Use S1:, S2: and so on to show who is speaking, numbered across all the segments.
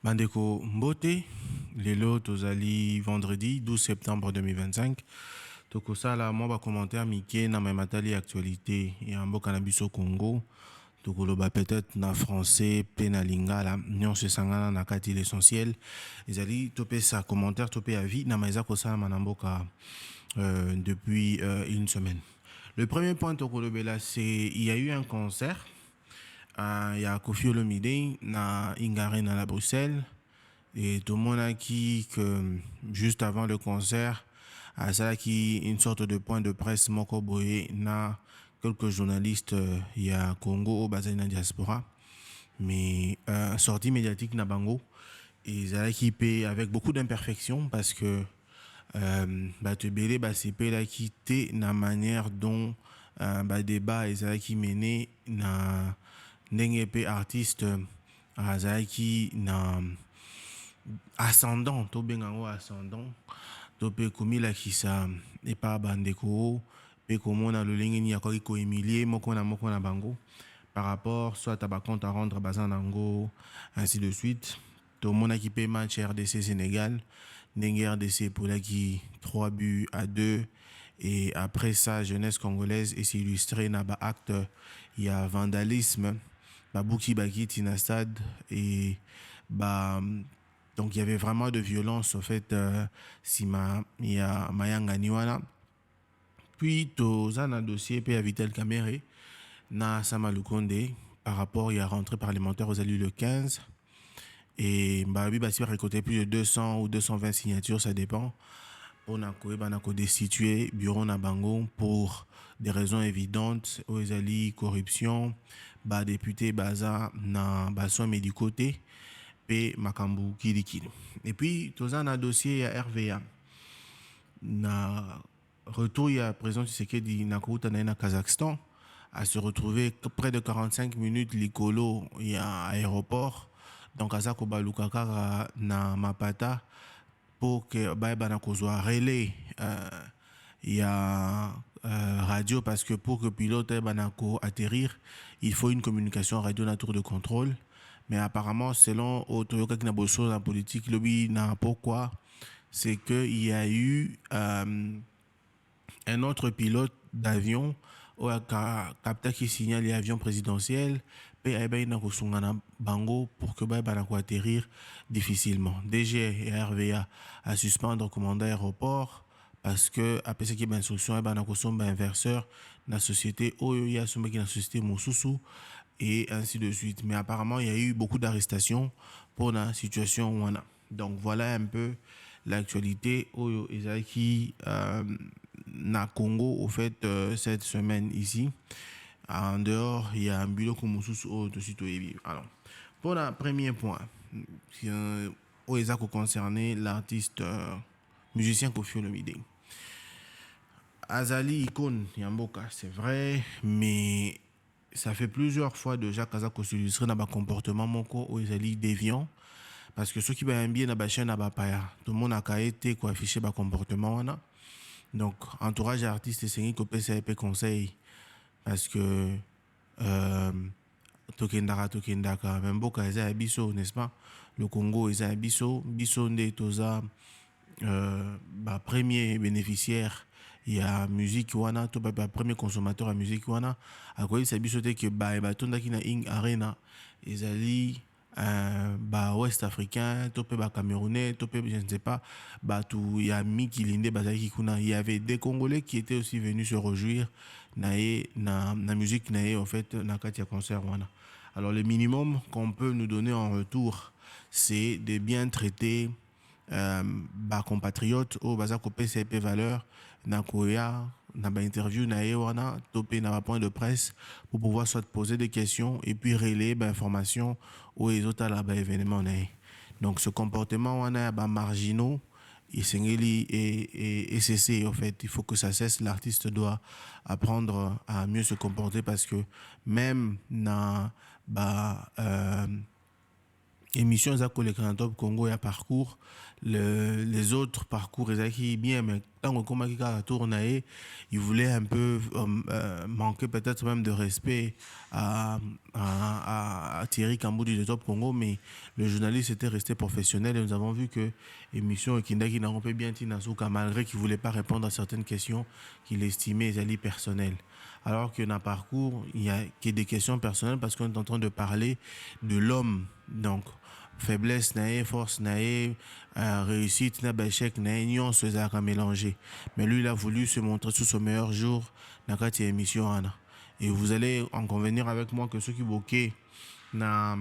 S1: Bandeko Mbote, lelo tozali vendredi 12 septembre 2025. Tokosala mwa commentaire mike na matali actualité ya mboka na biso Congo. Tokoloba peut-être na français pe na lingala nyonso sangana na kati l'essentiel. Ezali topesa commentaire topé avis na maiza kosala na mboka depuis une semaine. Le premier point tokolobela c'est il y a eu un concert. Il y a Koffi Olomide na Ingarena à Bruxelles et tout le monde a qui que juste avant le concert ça qui une sorte de point de presse moko boye na quelques journalistes il y a Congo au Bazali na diaspora mais sortie médiatique na bango et ça qui paye avec beaucoup d'imperfections parce que te belé c'est là qui té na manière dont débat et ça qui mené na ndenge pe artiste azalaki na ascendant to bengango ascendant to pe komilakisa epa bandeko pe komona lolenge ni akoki ko humilier moko na bango par rapport soit à compte à rendre bazan nango ainsi de suite to mona ki pe match RDC Sénégal ndenge RDC pour la qui 3-2 et après ça jeunesse congolaise et s'est illustré na ba acte il y a vandalisme Babouki Baki Tinastad et donc il y avait vraiment de violence au fait Sima il y a Mayanga Niwana puis toza na dossier pe Vitel Kamere na Samalukonde par rapport il y a rentrée parlementaire aux alliés le 15 et Babi Bassi va récolter plus de 200 ou 220 signatures ça dépend on a destitué bureau na bango pour des raisons évidentes aux alliés corruption député baza na baso médicoté pe makambu kilikili et puis toza na dossier ya RVA na retour ya président Tshisekedi na kouta na Kazakhstan à se retrouver près de 45 minutes likolo ya aéroport donc azako balukaka na mapata pour que na kozwa relais il y a radio parce que pour que pilote banako atterrir il faut une communication radio na tour de contrôle mais apparemment selon Otoyoka Kinaboso la politique lobby na pourquoi c'est que il y a eu un autre pilote d'avion au capta qui signale l'avion présidentiel na bango pour que banako atterrir difficilement DG et RVA à suspendre commandant aéroport parce que après ce qui est instruction banako inverseur la société oyo qui la société Mosusu et ainsi de suite mais apparemment il y a eu beaucoup d'arrestations pour la situation wana donc voilà un peu l'actualité oyo ezaki na Congo au fait cette semaine ici en dehors il y a un bureau comme Mosusu alors pour le premier point où est concerné l'artiste musicien Koffi Olomide Azali icône Yamboka c'est vrai mais ça fait plusieurs fois déjà Kazako s'illustrer dans un comportement moko où Azali déviant parce que ceux qui va bien na chaîne na paya tout le monde a été quoi afficher ba comportement wana donc entourage artiste c'est qui peut CP conseil parce que tokendaka même boka eza biso n'est-ce pas le Congo eza biso nde toza premier bénéficiaire il y a musique wana to premier consommateur à musique wana akoyi sa biso te que tondaki na ing arena ezali ouest africain to pe camerounais to pe je ne sais pas tout ya mikilinde bazaki kuna il y avait des Congolais qui étaient aussi venus se réjouir na musique na en fait na katia concert wana alors le minimum qu'on peut nous donner en retour c'est de bien traiter compatriotes au bazako PCP valeur na koya na interview na wana topé na point de presse pour pouvoir soit poser des questions et puis relayer information aux autres à la événement donc ce comportement wana marginaux et cesser en fait il faut que ça cesse l'artiste doit apprendre à mieux se comporter parce que même na émission eza koleka top Congo ya parcours les autres parcours ezaki bien mais tant qu'on kaka tour na ye il voulait un peu manquer peut-être même de respect à Thierry Kamboudi de Top Congo mais le journaliste était resté professionnel et nous avons vu que émission Kindaki n'a pas bien Tinasuka malgré qu'il voulait pas répondre à certaines questions qu'il estimait zali personnelles alors que dans le parcours il y a que des questions personnelles parce qu'on est en train de parler de l'homme donc faiblesse nae, force nae, réussite na échec nae, nyonso ezalaka mélangé. Mais lui il a voulu se montrer sous son meilleur jour dans kati ya émission ana. Et vous allez en convenir avec moi que ceux qui boquent na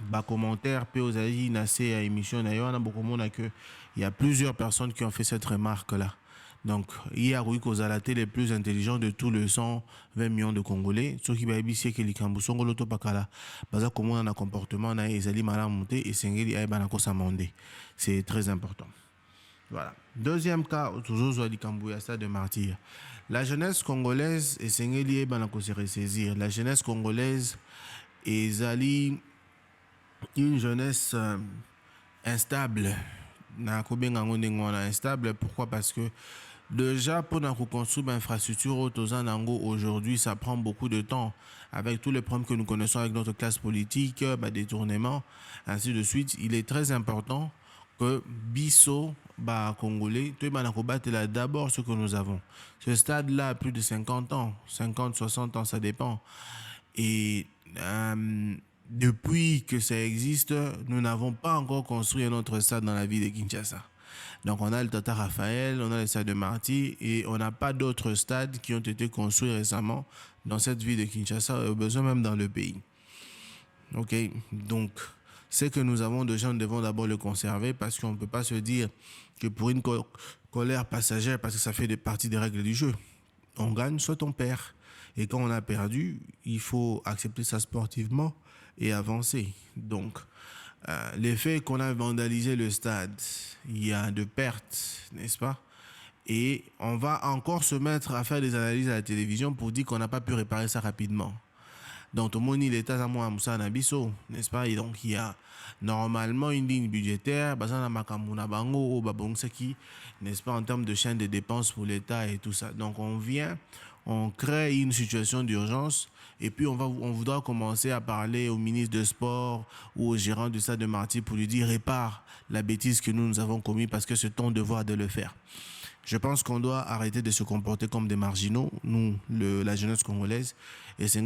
S1: bas commentaire pe ozali na ces émission na yo na bokomona que il y a plusieurs personnes qui ont fait cette remarque là. Donc, il y a eu Kozalate les plus intelligents de tout le 120 millions de Congolais. Ceux qui baibissent que les Kambusongo Loto Pakala, baza comment on a un comportement, na ezali mala monté et sengeli ay banako samandé. C'est très important. Voilà. Deuxième cas, toujours Zouali Kambouya, stade de martyr. La jeunesse congolaise et sengeli ay banako se ressaisir. La jeunesse congolaise et zali une jeunesse instable. Na kobenga ngondengo na instable. Pourquoi? Parce que déjà, pour construire l'infrastructure aujourd'hui, ça prend beaucoup de temps. Avec tous les problèmes que nous connaissons avec notre classe politique, détournement, ainsi de suite, il est très important que Bisso, Congolais, là d'abord ce que nous avons. Ce stade-là a plus de 50 ans, 50, 60 ans, ça dépend. Et depuis que ça existe, nous n'avons pas encore construit un autre stade dans la ville de Kinshasa. Donc on a le Tata Raphaël, on a le stade de Marty et on n'a pas d'autres stades qui ont été construits récemment dans cette ville de Kinshasa, au besoin même dans le pays. Ok, donc ce que nous avons déjà, nous devons d'abord le conserver parce qu'on ne peut pas se dire que pour une colère passagère, parce que ça fait partie des règles du jeu, on gagne, soit on perd. Et quand on a perdu, il faut accepter ça sportivement et avancer. Donc, l'effet qu'on a vandalisé le stade, il y a de pertes, n'est-ce pas? Et on va encore se mettre à faire des analyses à la télévision pour dire qu'on n'a pas pu réparer ça rapidement. Donc, tout le monde, il est à moi, Moussa Nabiso, n'est-ce pas? Et donc, il y a normalement une ligne budgétaire, n'est-ce pas, en termes de chaîne de dépenses pour l'État et tout ça. Donc, on crée une situation d'urgence et puis on voudra commencer à parler au ministre de Sport ou au gérant du stade de Marty pour lui dire répare la bêtise que nous avons commise parce que c'est ton devoir de le faire. Je pense qu'on doit arrêter de se comporter comme des marginaux, nous, la jeunesse congolaise, et c'est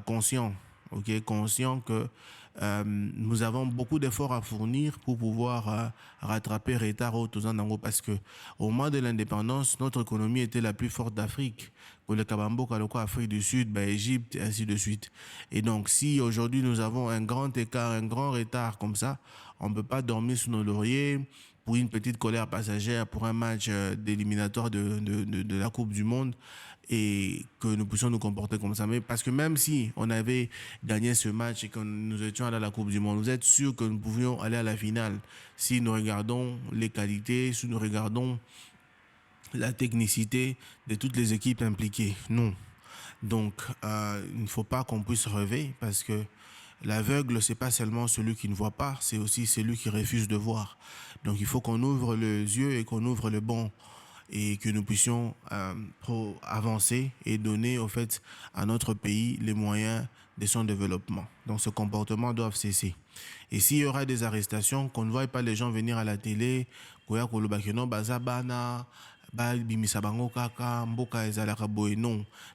S1: conscient, ok, conscient que nous avons beaucoup d'efforts à fournir pour pouvoir rattraper retard au Tozandango parce que au moment de l'indépendance, notre économie était la plus forte d'Afrique. Pour le Kabambo, Afrique du Sud, Égypte, ainsi de suite. Et donc, si aujourd'hui nous avons un grand écart, un grand retard comme ça, on ne peut pas dormir sous nos lauriers pour une petite colère passagère, pour un match d'éliminatoire de la Coupe du Monde et que nous puissions nous comporter comme ça. Mais parce que même si on avait gagné ce match et que nous étions allés à la Coupe du Monde, vous êtes sûr que nous pouvions aller à la finale si nous regardons les qualités, si nous regardons la technicité de toutes les équipes impliquées? Non. Donc, il ne faut pas qu'on puisse rêver parce que l'aveugle, c'est pas seulement celui qui ne voit pas, c'est aussi celui qui refuse de voir. Donc, il faut qu'on ouvre les yeux et qu'on ouvre le bon et que nous puissions avancer et donner, au fait, à notre pays les moyens de son développement. Donc, ce comportement doit cesser. Et s'il y aura des arrestations, qu'on ne voie pas les gens venir à la télé, non,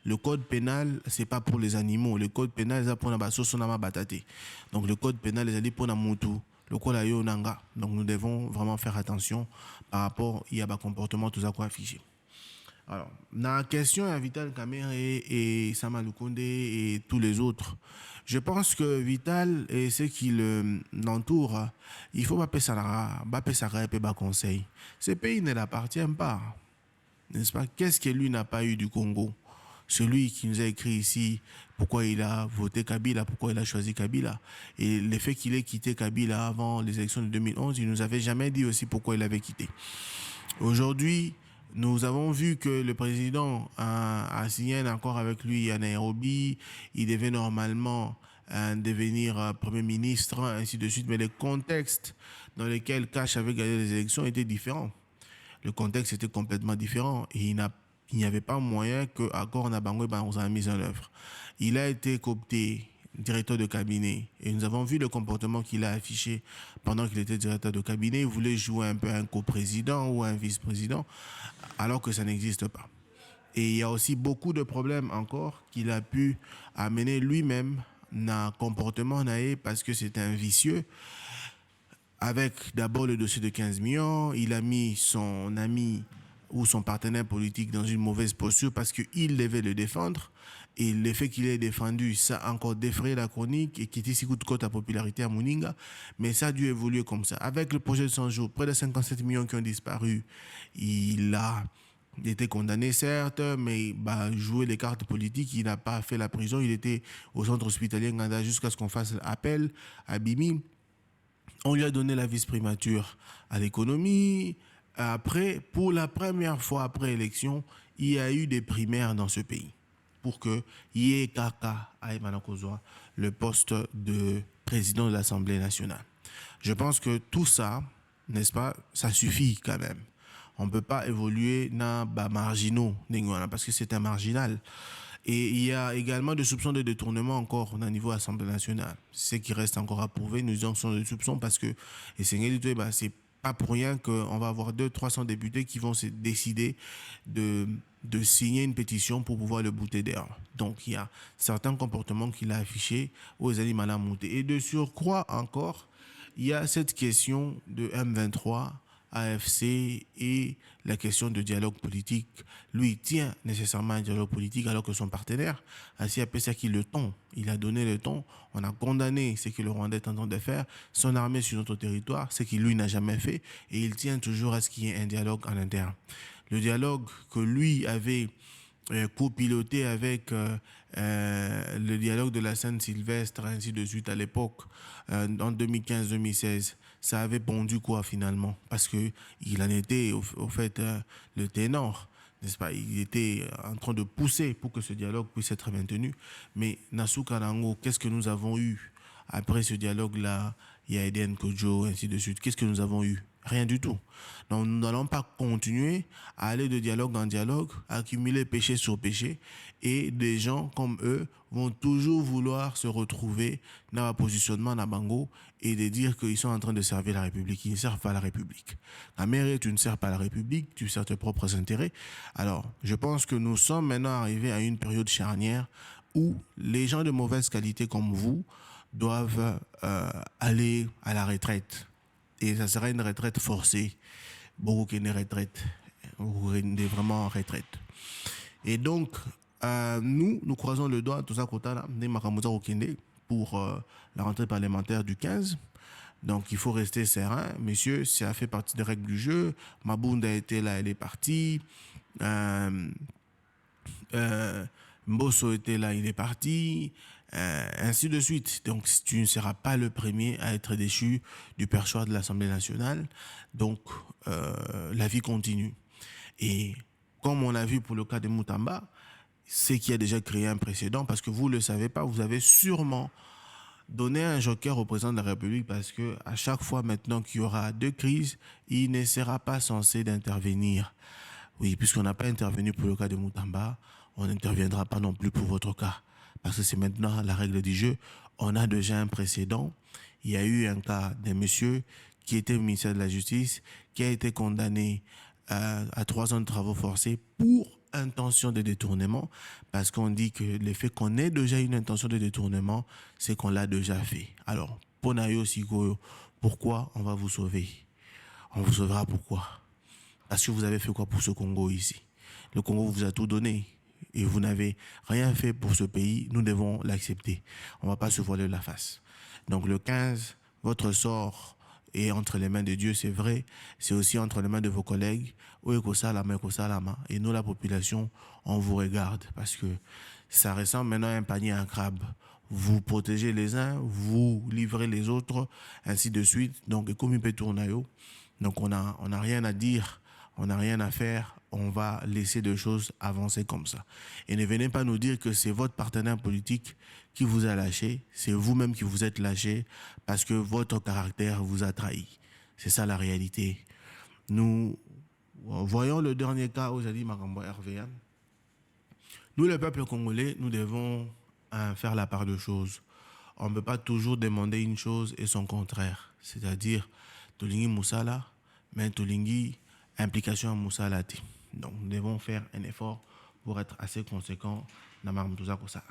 S1: le code pénal, c'est pas pour les animaux. Le code pénal, c'est pour la batate. Donc, le code pénal, c'est pour la moutou. Le code ayo nanga. Donc, nous devons vraiment faire attention par rapport à un comportement tout ça qu'on affiché. Alors, dans la question à Vital Kamerhe et Sama Lukonde et tous les autres, je pense que Vital et ceux qui l'entourent, il faut pas ça et pas conseil. Ce pays ne l'appartient pas. N'est-ce pas? Qu'est-ce que lui n'a pas eu du Congo? Celui qui nous a écrit ici pourquoi il a voté Kabila, pourquoi il a choisi Kabila. Et le fait qu'il ait quitté Kabila avant les élections de 2011, il ne nous avait jamais dit aussi pourquoi il avait quitté. Aujourd'hui, nous avons vu que le président a signé un accord avec lui à Nairobi. Il devait normalement devenir Premier ministre, ainsi de suite. Mais le contexte dans lequel Cash avait gagné les élections était différent. Le contexte était complètement différent et il n'y avait pas moyen que Accor Nabango soit mis en œuvre. Il a été coopté directeur de cabinet et nous avons vu le comportement qu'il a affiché pendant qu'il était directeur de cabinet. Il voulait jouer un peu un coprésident ou un vice-président alors que ça n'existe pas. Et il y a aussi beaucoup de problèmes encore qu'il a pu amener lui-même dans le comportement parce que c'est un vicieux. Avec d'abord le dossier de 15 millions, il a mis son ami ou son partenaire politique dans une mauvaise posture parce qu'il devait le défendre. Et le fait qu'il ait défendu, ça a encore défrayé la chronique et qui était si coup de côte à popularité à Mouninga. Mais ça a dû évoluer comme ça. Avec le projet de 100 jours, près de 57 millions qui ont disparu, il a été condamné, certes, mais jouer les cartes politiques, il n'a pas fait la prison. Il était au centre hospitalier Nganda jusqu'à ce qu'on fasse appel à Bimi. On lui a donné la vice-primature à l'économie. Après, pour la première fois après élection, il y a eu des primaires dans ce pays pour que Kaka Aïmanakozwa le poste de président de l'Assemblée nationale. Je pense que tout ça, n'est-ce pas, ça suffit quand même. On ne peut pas évoluer dans les marginaux, parce que c'est un marginal. Et il y a également des soupçons de détournement encore au niveau de l'Assemblée nationale. Ce qui reste encore à prouver, nous en sommes des soupçons parce que c'est pas pour rien qu'on va avoir 200-300 députés qui vont se décider de signer une pétition pour pouvoir le bouter d'air. Donc il y a certains comportements qu'il a affichés aux animaux à monter. Et de surcroît encore, il y a cette question de M23, AFC et la question de dialogue politique. Lui tient nécessairement un dialogue politique alors que son partenaire, Assis Apessaki, le ton, il a donné le ton. On a condamné ce que le Rwandais est en train de faire, son armée sur notre territoire, ce qu'il lui n'a jamais fait, et il tient toujours à ce qu'il y ait un dialogue en interne. Le dialogue que lui avait copiloté avec le dialogue de la Sainte-Sylvestre, ainsi de suite à l'époque, en 2015-2016, ça avait pondu quoi finalement? Parce qu'il en était au fait le ténor, n'est-ce pas? Il était en train de pousser pour que ce dialogue puisse être maintenu. Mais Nassou Kanango, qu'est-ce que nous avons eu après ce dialogue-là? Il y a Eden Kojo, ainsi de suite. Qu'est-ce que nous avons eu? Rien du tout. Donc nous n'allons pas continuer à aller de dialogue en dialogue, à accumuler péché sur péché, et des gens comme eux vont toujours vouloir se retrouver dans un positionnement Nabango et de dire qu'ils sont en train de servir la République. Ils ne servent pas la République. La mairie, tu ne sers pas la République, tu sers tes propres intérêts. Alors, je pense que nous sommes maintenant arrivés à une période charnière où les gens de mauvaise qualité comme vous doivent aller à la retraite. Et ça sera une retraite forcée. Beaucoup qui est une retraite. Vraiment en retraite. Et donc, nous croisons le doigt, tout ça, pour la rentrée parlementaire du 15. Donc, il faut rester serein. Messieurs, ça fait partie des règles du jeu. Mabounda était là, elle est partie. Mbosso était là, il est parti. Ainsi de suite. Donc, tu ne seras pas le premier à être déchu du perchoir de l'Assemblée nationale. Donc, la vie continue. Et comme on l'a vu pour le cas de Moutamba, c'est qui a déjà créé un précédent, parce que vous ne le savez pas, vous avez sûrement donné un joker au président de la République, parce que à chaque fois maintenant qu'il y aura deux crises, il ne sera pas censé d'intervenir. Oui, puisqu'on n'a pas intervenu pour le cas de Moutamba, on n'interviendra pas non plus pour votre cas. Parce que c'est maintenant la règle du jeu. On a déjà un précédent. Il y a eu un cas d'un monsieur qui était au ministère de la Justice, qui a été condamné à 3 ans de travaux forcés pour intention de détournement, parce qu'on dit que le fait qu'on ait déjà une intention de détournement, c'est qu'on l'a déjà fait. Alors, Ponayo Sikoyo, pourquoi on va vous sauver? On vous sauvera pourquoi? Parce que vous avez fait quoi pour ce Congo ici? Le Congo vous a tout donné et vous n'avez rien fait pour ce pays. Nous devons l'accepter. On ne va pas se voiler la face. Donc le 15, votre sort est entre les mains de Dieu, c'est vrai. C'est aussi entre les mains de vos collègues. Et nous, la population, on vous regarde parce que ça ressemble maintenant à un panier à crabe. Vous protégez les uns, vous livrez les autres, ainsi de suite. Donc, comme il peut tourner, donc on a rien à dire. On n'a rien à faire, on va laisser des choses avancer comme ça. Et ne venez pas nous dire que c'est votre partenaire politique qui vous a lâché, c'est vous-même qui vous êtes lâché parce que votre caractère vous a trahi. C'est ça la réalité. Nous voyons le dernier cas où j'ai dit Makambo RVA. Nous, le peuple congolais, nous devons faire la part de choses. On ne peut pas toujours demander une chose et son contraire. C'est-à-dire, Tolingi Moussala, mais Tolingi implication à Moussala. Donc, nous devons faire un effort pour être assez conséquent dans Marmouza Kosa.